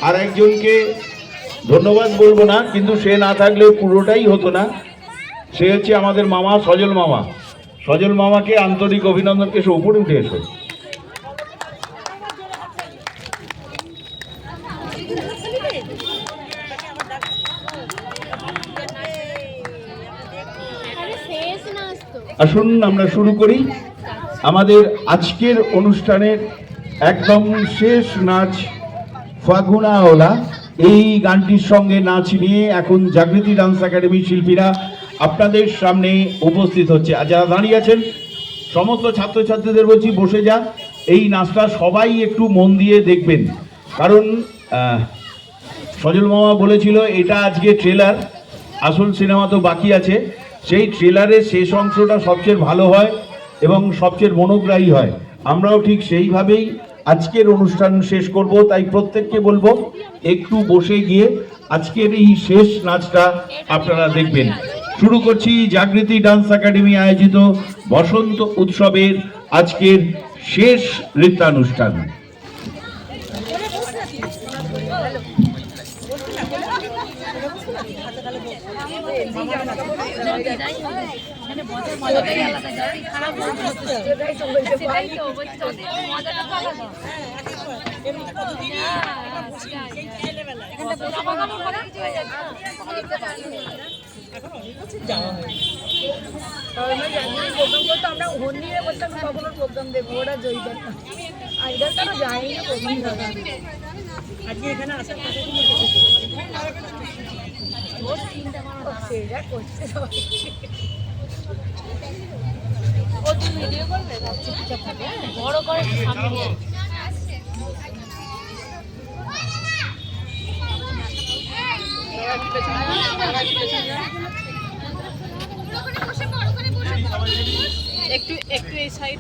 আর একজনকে ধন্যবাদ বলবো না, কিন্তু সে না থাকলে পুরোটাই হতো না। সে হচ্ছে আমাদের মামা সজল মামা। সজল মামাকে আন্তরিক অভিনন্দনকে সে উপরে উঠে এসো। আসুন আমরা শুরু করি আমাদের আজকের অনুষ্ঠানের একদম শেষ নাচ ফাগুনা ওলা। এই গানটির সঙ্গে নাচ নিয়ে এখন জাগৃতি ডান্স একাডেমির শিল্পীরা আপনাদের সামনে উপস্থিত হচ্ছে। আর যারা দাঁড়িয়ে আছেন সমস্ত ছাত্রছাত্রীদের বলছি বসে যান। এই নাচটা সবাই একটু মন দিয়ে দেখবেন, কারণ সজল মামা বলেছিল এটা আজকে ট্রেলার, আসল সিনেমা তো বাকি আছে। সেই ট্রেলারের শেষ অংশটা সবচেয়ে ভালো হয় এবং সবচেয়ে মনোগ্রাহী হয়। আমরাও ঠিক সেইভাবেই আজকের অনুষ্ঠান শেষ করব। তাই প্রত্যেককে বলবো একটু বসে গিয়ে আজকের এই শেষ নাচটা আপনারা দেখবেন। শুরু করছি জাগৃতি ডান্স একাডেমি আয়োজিত বসন্ত উৎসবের আজকের শেষ নৃত্যানুষ্ঠান। আমরা ওর নিয়ে বলতাম কখনো প্রোগ্রাম দেখবো, ওরা জয়ী করতাম। আইডার তারা যায়নি প্রোগ্রাম আজকে এখানে আসার সেটা করছে সবাই। ভিডিও করবে বড় করে সামনে একটু একটু এই সাইড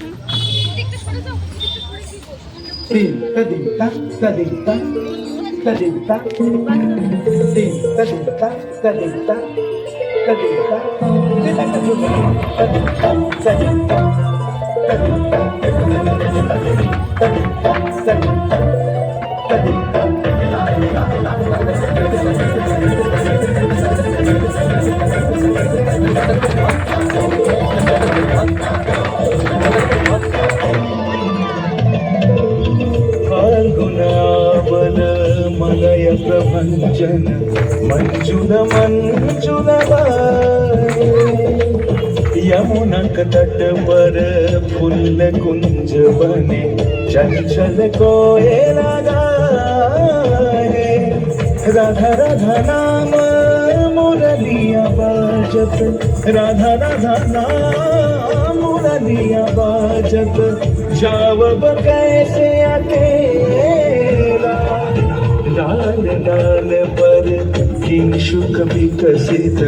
फाल्गुनावल मलय प्रभंजन मंजुल मंजुल यमुना तट पर फूल कुंज बने चंचल कोयला गाए राधा राधा नाम मुरलिया बाजत राधा राधा नाम मुरलिया बाजत जावब कैसे अकेला लाल लाल पर किंशुक विकसित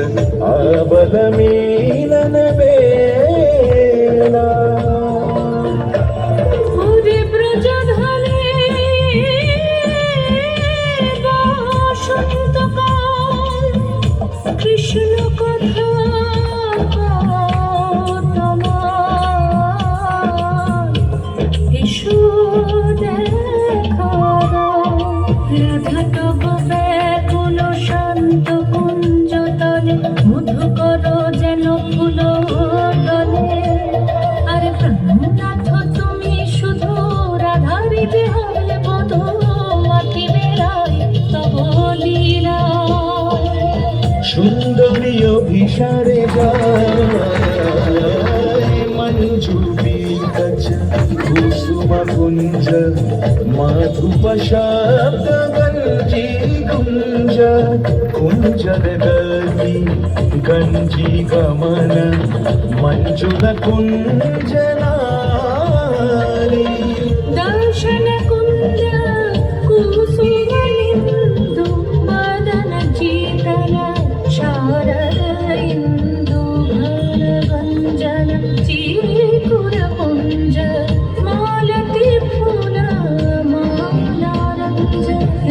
आबल मिलन बेला কৃষ্ণ কথা রাধা তব ব্যাকুল শান্ত কুঞ্জ তলে মধু করো যেন ফুল দলে। আরে প্রাণনাথ তুমি শুধু রাধারি বিহলে বোধ মাটি বেড়াই তব লীলা। সুন্দরী অভিসারে যায় মঞ্জু বিকচ কুসুম কুঞ্জ মাধুপ শব্দ গঞ্জি কুঞ্জ কুঞ্জর গতি গঞ্জি গমন মঞ্জুল কুঞ্জ নারী দর্শন কুঞ্জ কুসুমলিন্দু বদন চিতন শারদ ইন্দু ঘন গঞ্জন চিকুর পুঞ্জ মালতি ফুল মালারঞ্জ।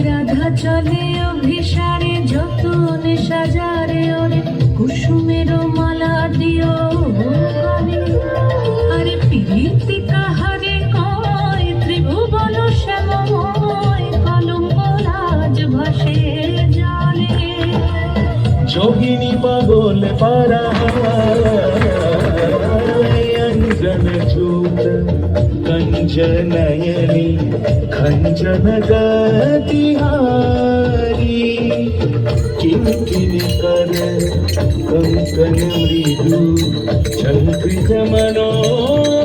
রাধা চলে অভিসারে যতনে সাজারে ওরে কুসুমের মালা দিও আরে প্রীতি কাহারে কয় ত্রিভুবন শ্যামময় কলঙ্ক লাজ पाराय अंजन झूट कंजनयनी खंजन गतिहारी किंकिनी कर कंकन मृदु झंकृत मनोहारी